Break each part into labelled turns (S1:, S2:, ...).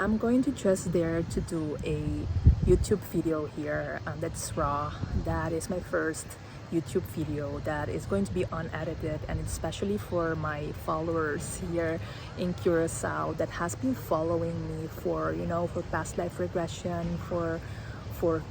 S1: I'm going to just dare to do a YouTube video here that's raw. That is my first YouTube video that is going to be unedited, and it's especially for my followers here in Curacao that has been following me for for past life regression, for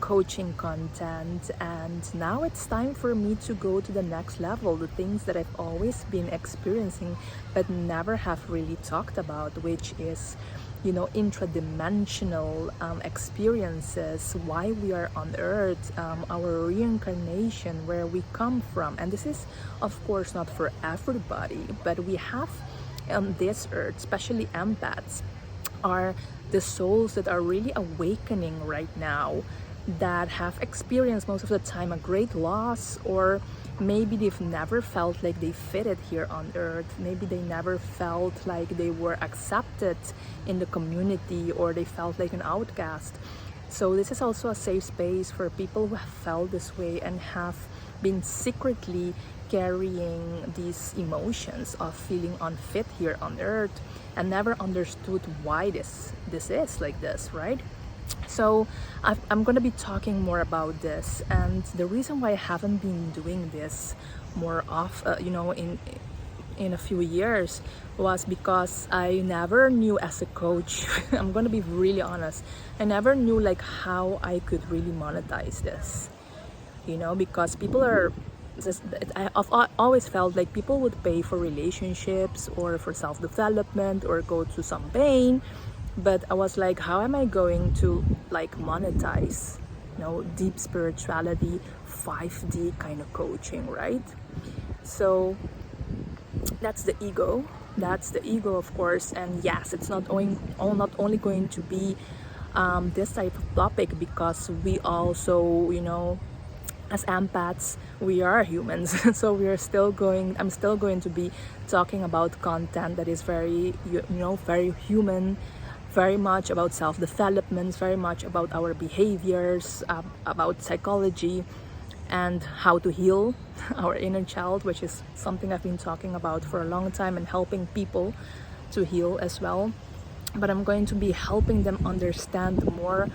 S1: coaching content, and now it's time for me to go to the next level, the things that I've always been experiencing but never have really talked about, which is intradimensional experiences, why we are on earth, our reincarnation, where we come from. And this is of course not for everybody, but we have on this earth, especially empaths, are the souls that are really awakening right now, that have experienced most of the time a great loss, or maybe they've never felt like they fitted here on earth. Maybe they never felt like they were accepted in the community, or they felt like an outcast. So this is also a safe space for people who have felt this way and have been secretly carrying these emotions of feeling unfit here on earth and never understood why this is like this, right? So I'm going to be talking more about this, and the reason why I haven't been doing this more in a few years was because I never knew as a coach I'm going to be really honest, I never knew like how I could really monetize this, because people are just, I've always felt like people would pay for relationships or for self-development or go through some pain. But I was like, how am I going to like monetize, deep spirituality, 5D kind of coaching, right? So that's the ego. That's the ego, of course. And yes, it's not only going to be this type of topic, because we also, as empaths, we are humans. So I'm still going to be talking about content that is very, very human, very much about self-development, very much about our behaviors, about psychology, and how to heal our inner child, which is something I've been talking about for a long time, and helping people to heal as well. But I'm going to be helping them understand more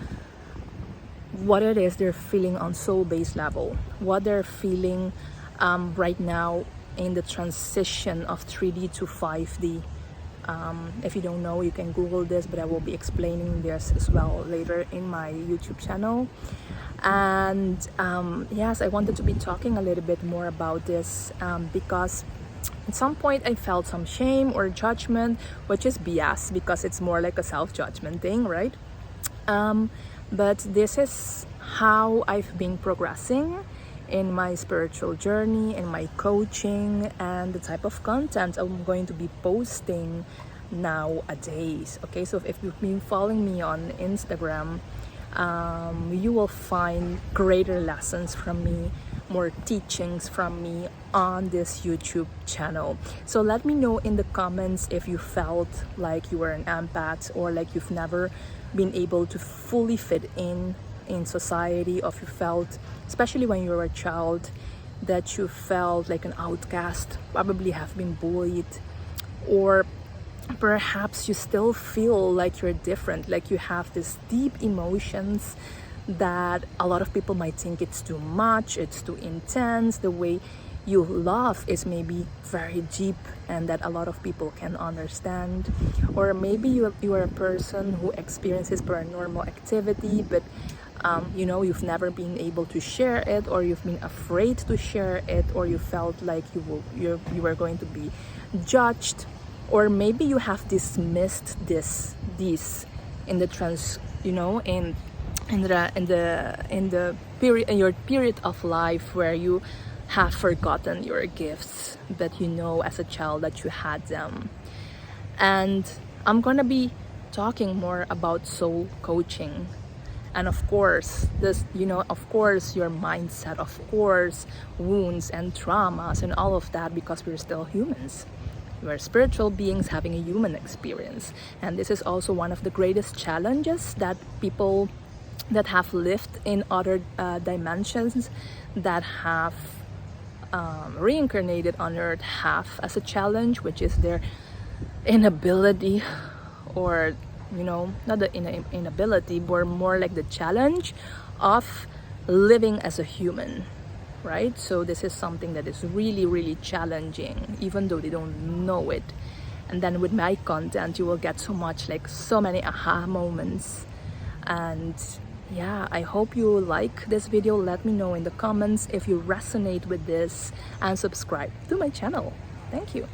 S1: what it is they're feeling on soul-based level, what they're feeling right now in the transition of 3D to 5D. If you don't know, you can Google this, but I will be explaining this as well later in my YouTube channel. And yes, I wanted to be talking a little bit more about this because at some point I felt some shame or judgment, which is BS, because it's more like a self-judgment thing, right? But this is how I've been progressing in my spiritual journey, in my coaching, and the type of content I'm going to be posting nowadays. Okay, so if you've been following me on Instagram, you will find greater lessons from me, more teachings from me on this YouTube channel. So let me know in the comments if you felt like you were an empath, or like you've never been able to fully fit in society, or if you felt, especially when you were a child, that you felt like an outcast, probably have been bullied, or perhaps you still feel like you're different, like you have these deep emotions that a lot of people might think it's too much, it's too intense, the way you love is maybe very deep and that a lot of people can understand. Or maybe you are a person who experiences paranormal activity, but you've never been able to share it, or you've been afraid to share it, or you felt like you were going to be judged, or maybe you have dismissed this in the your period of life where you have forgotten your gifts, but as a child that you had them. And I'm gonna be talking more about soul coaching, and of course of course your mindset, of course wounds and traumas and all of that, because we're still humans. We're spiritual beings having a human experience, and this is also one of the greatest challenges that people that have lived in other dimensions, that have reincarnated on earth, have as a challenge, which is their inability or not the inability, but more like the challenge of living as a human, right? So this is something that is really, really challenging, even though they don't know it. And then with my content, you will get so many aha moments. And yeah, I hope you like this video. Let me know in the comments if you resonate with this, and subscribe to my channel. Thank you.